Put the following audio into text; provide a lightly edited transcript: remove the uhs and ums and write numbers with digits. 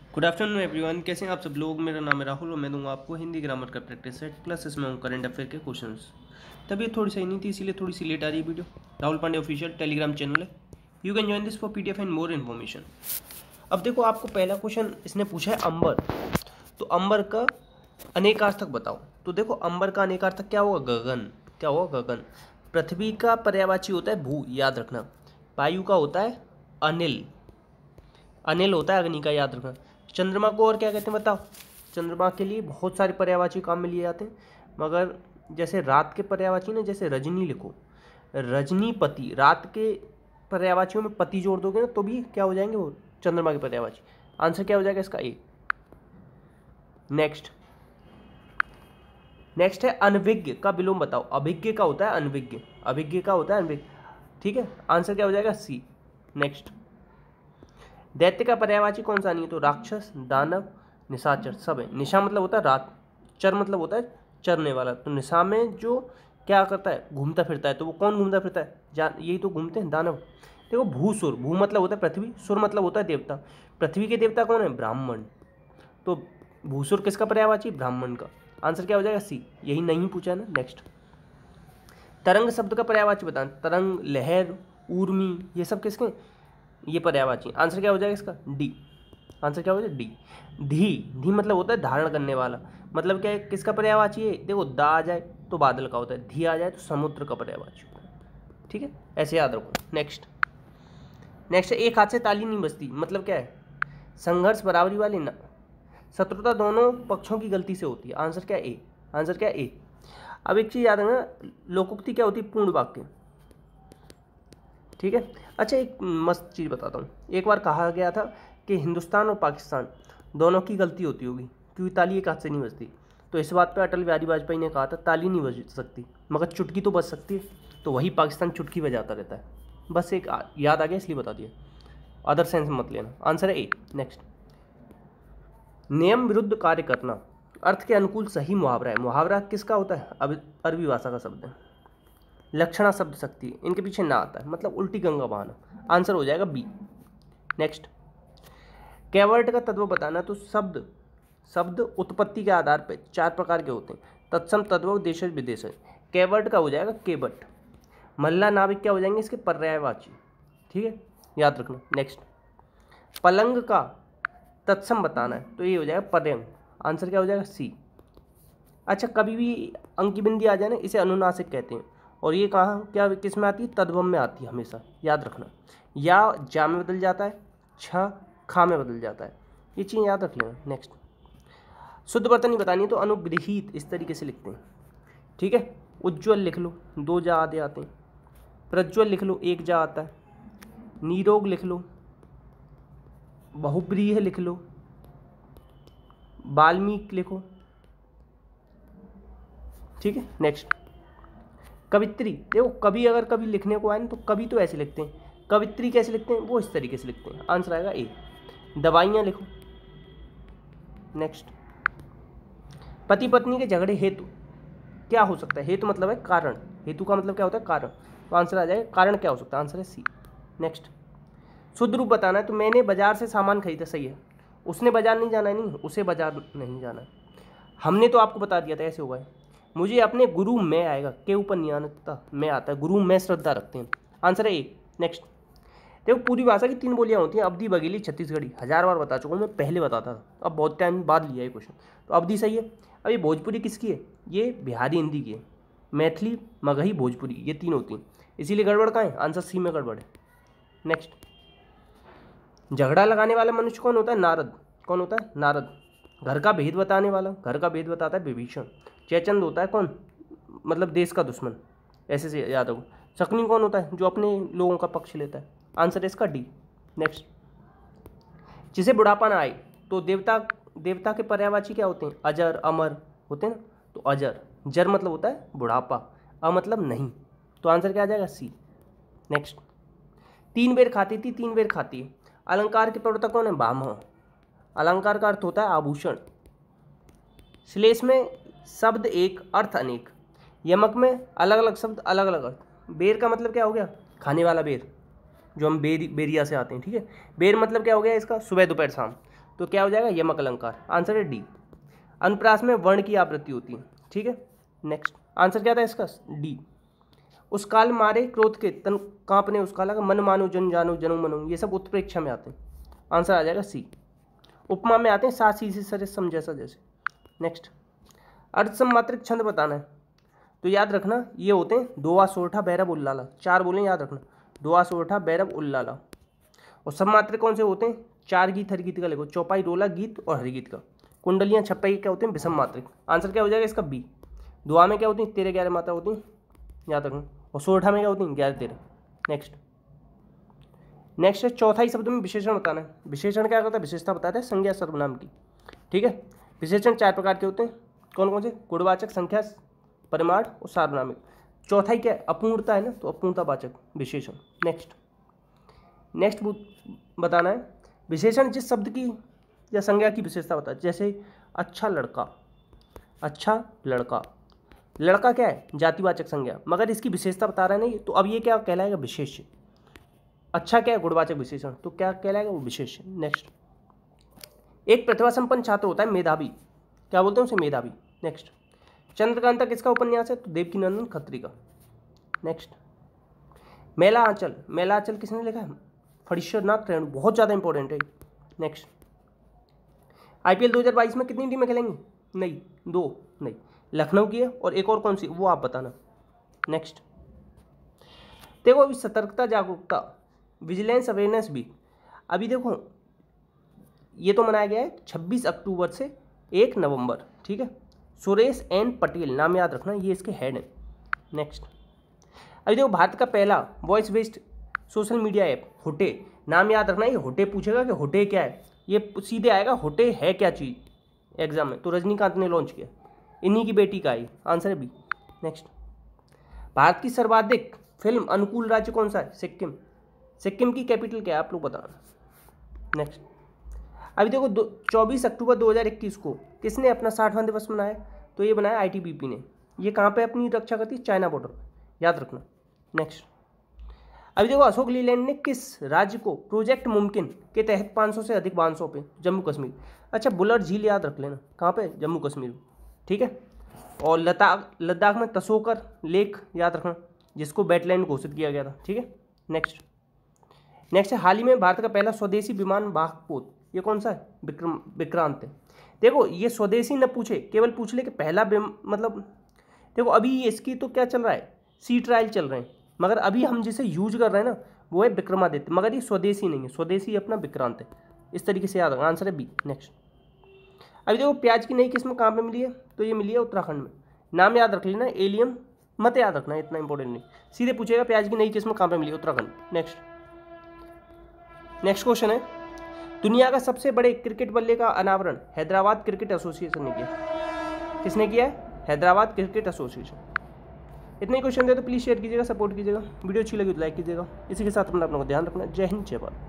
Good afternoon everyone, कैसे हैं आप सब लोग। मेरा नाम है राहुल और मैं दूंगा आपको हिंदी ग्रामर का प्रैक्टिस सेट प्लस इसमें हूँ करंट अफेयर के क्वेश्चंस। तबीयत थोड़ी सही नहीं थी इसीलिए थोड़ी सी लेट आ रही है video. Rahul Pandey official Telegram channel है, you can join this for PDF and more information. अब देखो, आपको पहला क्वेश्चन इसने पूछा है अंबर, तो अंबर का अनेकार्थक बताओ। तो देखो, अंबर का अनेकार्थक क्या होगा? गगन। क्या होगा? गगन। पृथ्वी का पर्यायवाची होता है भू, याद रखना। वायु का होता है अनिल, अनिल होता है अग्नि का, याद रखना। चंद्रमा को और क्या कहते हैं बताओ? चंद्रमा के लिए बहुत सारे पर्यायवाची काम में लिए जाते हैं, मगर जैसे रात के पर्यायवाची ना, जैसे रजनी लिखो, रजनीपति, रात के पर्यायवाचियों में पति जोड़ दोगे ना तो भी क्या हो जाएंगे वो? चंद्रमा के पर्यायवाची। आंसर क्या हो जाएगा इसका? ए। नेक्स्ट नेक्स्ट है अनभिज्ञ का विलोम बताओ। अभिज्ञ का होता है अनभिज्ञ, अभिज्ञ का होता है अनभिज्ञ। ठीक है, आंसर क्या हो जाएगा? सी। नेक्स्ट, दैत्य का पर्यायवाची कौन सा नहीं है? तो राक्षस, दानव, निशाचर सब है। निशा मतलब होता है रात, चर मतलब होता है चरने वाला। तो निशा में जो क्या करता है? घूमता फिरता है। तो वो कौन घूमता फिरता है? यही तो घूमते हैं, दानव। देखो, भूसुर, भू मतलब होता है पृथ्वी, सुर मतलब होता है देवता। पृथ्वी के देवता कौन है? ब्राह्मण। तो भूसुर किसका पर्यायवाची? ब्राह्मण का। आंसर क्या हो जाएगा? सी। यही नहीं पूछा है ना। नेक्स्ट, तरंग शब्द का पर्यायवाची बताना। तरंग, लहर, ऊर्मी, ये सब किसके? ये पर्यायवाची। आंसर क्या हो जाएगा इसका? डी। आंसर क्या हो जाएगा? डी। धी, धी मतलब होता है धारण करने वाला। मतलब क्या है? किसका पर्यायवाची है? देखो, दा आ जाए तो बादल का होता है, धी आ जाए तो समुद्र का पर्यायवाची होता है। ठीक है, ऐसे याद रखो। नेक्स्ट नेक्स्ट एक हाथ से ताली नहीं बजती, मतलब क्या है? संघर्ष बराबरी वाली ना, शत्रुता दोनों पक्षों की गलती से होती है। आंसर क्या? ए। आंसर क्या? ए। अब एक चीज याद रखना, लोकोक्ति क्या होती है? पूर्ण वाक्य। ठीक है। अच्छा, एक मस्त चीज़ बताता हूँ। एक बार कहा गया था कि हिंदुस्तान और पाकिस्तान दोनों की गलती होती होगी क्योंकि ताली एक हाथ से नहीं बजती। तो इस बात पे अटल बिहारी वाजपेयी ने कहा था ताली नहीं बज सकती मगर चुटकी तो बज सकती है। तो वही पाकिस्तान चुटकी बजाता रहता है। बस एक याद आ गया इसलिए बता दिया, अदर सेंस में मत लेना। आंसर है ए। नेक्स्ट, नियम विरुद्ध कार्य करना अर्थ के अनुकूल सही मुहावरा है। मुहावरा किसका होता है? अब अरबी भाषा का शब्द है। लक्षणा शब्द शक्ति, इनके पीछे ना आता है, मतलब उल्टी गंगा बहाना। आंसर हो जाएगा बी। नेक्स्ट, कैवर्ट का तत्व बताना। तो शब्द शब्द उत्पत्ति के आधार पर 4 प्रकार के होते हैं, तत्सम, तद्भव, देशज, विदेशज। कैवर्ट का हो जाएगा केवट। मल्ला, नाविक क्या हो जाएंगे इसके? पर्यायवाची। ठीक है, याद रखना। नेक्स्ट, पलंग का तत्सम बताना है तो ये हो जाएगा पर्यंग। आंसर क्या हो जाएगा? सी। अच्छा, कभी भी अंक की बिंदी आ जाए ना, इसे अनुनासिक कहते हैं। और ये कहाँ क्या किस में आती है? तद्भव में आती है हमेशा, याद रखना। या जा में बदल जाता है, छ खा में बदल जाता है, ये चीज़ याद रख लेना। नेक्स्ट, शुद्ध वर्तनी बतानी है तो अनुगृहीत इस तरीके से लिखते हैं। ठीक है, उज्ज्वल लिख लो, 2 जा आधे आते हैं। प्रज्वल लिख लो, 1 जा आता है। निरोग लिख लो, बहुप्रिय लिख लो, वाल्मीकि लिखो। ठीक है। नेक्स्ट, कवित्री। देखो, कभी अगर कभी लिखने को आए ना तो कभी तो ऐसे लिखते हैं, कवित्री कैसे लिखते हैं? वो इस तरीके से लिखते हैं। आंसर आएगा ए। दवाइयाँ लिखो। नेक्स्ट, पति पत्नी के झगड़े हेतु क्या हो सकता है? हेतु मतलब है कारण, हेतु का मतलब क्या होता है? कारण। तो आंसर आ जाएगा कारण क्या हो सकता है? आंसर है सी। नेक्स्ट, शुद्ध रूप बताना है तो मैंने बाजार से सामान खरीदा, सही है। उसने बाजार नहीं जाना है, नहीं, उसे बाजार नहीं जाना है। हमने तो आपको बता दिया था, ऐसे होगा। मुझे अपने गुरु में आएगा, के ऊपर नियानता में आता है, गुरु में श्रद्धा रखते हैं। आंसर है ए। नेक्स्ट, देखो, पूरी भाषा की 3 बोलियां होती हैं, अवधी, बघेली, छत्तीसगढ़ी। 1000 बार बता चुका हूँ मैं, पहले बताता था, अब बहुत टाइम बाद लिया है क्वेश्चन। तो अवधी सही है। अब ये भोजपुरी किसकी है? ये बिहारी हिंदी की है। मैथिली, मगही, भोजपुरी, ये 3 होती हैं, इसीलिए गड़बड़ कहाँ है? आंसर सी में गड़बड़ है। नेक्स्ट, झगड़ा लगाने वाला मनुष्य कौन होता है? नारद। कौन होता है? नारद। घर का भेद बताने वाला, घर का भेद बताता है विभीषण। जयचंद होता है कौन? मतलब देश का दुश्मन, ऐसे से याद रखो। शकुनी कौन होता है? जो अपने लोगों का पक्ष लेता है। आंसर है इसका डी। नेक्स्ट, जिसे बुढ़ापा ना आए तो देवता के पर्यायवाची क्या होते हैं? अजर, अमर होते हैं ना। तो अजर, जर मतलब होता है बुढ़ापा, अ मतलब नहीं। तो आंसर क्या आ जाएगा? सी। नेक्स्ट, 3 बेर खाती थी 3 बेर खाती है। अलंकार के प्रवर्तक कौन है? भामह। अलंकार का अर्थ होता है आभूषण। श्लेष में शब्द एक, अर्थ अनेक। यमक में अलग अलग शब्द, अलग अलग अर्थ। बेर का मतलब क्या हो गया? खाने वाला बेर, जो हम बेरिया से आते हैं। ठीक है, बेर मतलब क्या हो गया इसका? सुबह दोपहर शाम। तो क्या हो जाएगा, यमक अलंकार। आंसर है डी। अनुप्रास में वर्ण की आवृत्ति होती है। ठीक है, नेक्स्ट आंसर क्या था इसका, डी। उस काल मारे क्रोध के तन कांपने उस काला का, मन मानो जन जानो जनु मनो, ये सब उत्प्रेक्षा में आते हैं। आंसर आ जाएगा सी। उपमा में आते हैं सा सी से सरे सम जैसा जैसे। नेक्स्ट अर्धसमात्रिक छंद बताना है, तो याद रखना ये होते हैं दोआ सोरठा भैरव उल्लाला, 4 बोले याद रखना, दोआ सोरठा भैरव उल्लाला। और सममात्रिक कौन से होते हैं, 4 गीत हरिगीत का लिखो, चौपाई रोला गीत और हरिगीत का। कुंडलियाँ छप्पई क्या होते हैं, विषम मात्रिक। आंसर क्या हो जाएगा इसका बी। दुआ में क्या होती है, 13-11 मात्रा होती हैं, याद रखना। और सोरठा में क्या होती है, 11-13। नेक्स्ट है चौथाई शब्द में विशेषण बताना है। विशेषण क्या करता है, विशेषता बताता है संज्ञा सर्वनाम की। ठीक है, विशेषण 4 प्रकार के होते हैं, कौन कौन से, गुणवाचक, संख्या, परिमाण और सार्वनामिक। चौथाई क्या है, अपूर्णता है ना, तो अपूर्णतावाचक विशेषण। नेक्स्ट बताना है विशेषण जिस शब्द की या संज्ञा की विशेषता होता है, जैसे अच्छा लड़का, अच्छा लड़का। लड़का क्या है, जातिवाचक संज्ञा, मगर इसकी विशेषता बता रहा है नहीं, तो अब ये क्या कहलाएगा, विशेष्य। अच्छा क्या है, गुणवाचक विशेषण, तो क्या कहलाएगा, वो विशेष्य। नेक्स्ट एक प्रतिभा संपन्न छात्र होता है मेधावी, क्या बोलते हैं उसे, मेधावी। नेक्स्ट चंद्रकांता किसका उपन्यास है, तो देवकीनंदन खत्री का। नेक्स्ट मेला आंचल, मेला आंचल किसने लिखा है, फणीश्वरनाथ रेणु, बहुत ज़्यादा इंपॉर्टेंट है। नेक्स्ट IPL 2022 में कितनी टीमें खेलेंगी, नहीं 2, नहीं लखनऊ की है और एक और कौन सी, वो आप बताना। नेक्स्ट देखो अभी सतर्कता जागरूकता विजिलेंस अवेयरनेस वीक, अभी देखो ये तो मनाया गया है 26 अक्टूबर से 1 नवंबर। ठीक है, सुरेश एन पटेल नाम याद रखना, ये इसके हेड हैं। नेक्स्ट अभी देखो भारत का पहला voice based social media app होटे, नाम याद रखना, ये होटे पूछेगा कि होटे क्या है, ये सीधे आएगा होटे है क्या चीज़ एग्जाम में, तो रजनीकांत ने लॉन्च किया, इन्हीं की बेटी का आई। आंसर है बी। नेक्स्ट भारत की सर्वाधिक फिल्म अनुकूल राज्य कौन सा है, सिक्किम। सिक्किम की कैपिटल क्या है, आप लोग बताना। नेक्स्ट अभी देखो 24 अक्टूबर 2021 को किसने अपना 60वां दिवस मनाया, तो ये बनाया ITBP ने। ये कहाँ पे अपनी रक्षा करती है, चाइना बॉर्डर, याद रखना। नेक्स्ट अभी देखो अशोक लीलैंड ने किस राज्य को प्रोजेक्ट मुमकिन के तहत 500 से अधिक बांध सौंपे, जम्मू कश्मीर। अच्छा बुलर झील याद रख लेना, कहाँ पे, जम्मू कश्मीर। ठीक है, और लद्दाख में तसोकर लेक याद रखना, जिसको वेटलैंड घोषित किया गया था। ठीक है, नेक्स्ट है हाल ही में भारत का पहला स्वदेशी विमान बागपोत, ये कौन सा है, विक्रांत है। देखो ये स्वदेशी न पूछे, केवल पूछ ले कि पहला मतलब देखो अभी इसकी तो क्या चल रहा है, सी ट्रायल चल रहे हैं, मगर अभी हम जिसे यूज कर रहे हैं ना वो है विक्रमादित्य, मगर ये स्वदेशी नहीं है, स्वदेशी अपना विक्रांत है। इस तरीके से याद रखना, आंसर है बी। नेक्स्ट अभी देखो प्याज की नई किस्म कहाँ पे मिली है, तो ये मिली है उत्तराखंड में। नाम याद रख लेना, एलियम मत याद रखना, इतना इंपॉर्टेंट नहीं, सीधे पूछेगा प्याज की नई किस्म कहाँ पे मिली है, उत्तराखंड। नेक्स्ट क्वेश्चन है दुनिया का सबसे बड़े क्रिकेट बल्ले का अनावरण हैदराबाद क्रिकेट एसोसिएशन ने किया, किसने किया है, हैदराबाद क्रिकेट एसोसिएशन। इतने क्वेश्चन दे तो प्लीज़ शेयर कीजिएगा, सपोर्ट कीजिएगा, वीडियो अच्छी लगी तो लाइक कीजिएगा। इसी के साथ अपना ध्यान रखना। जय हिंद, जय भारत।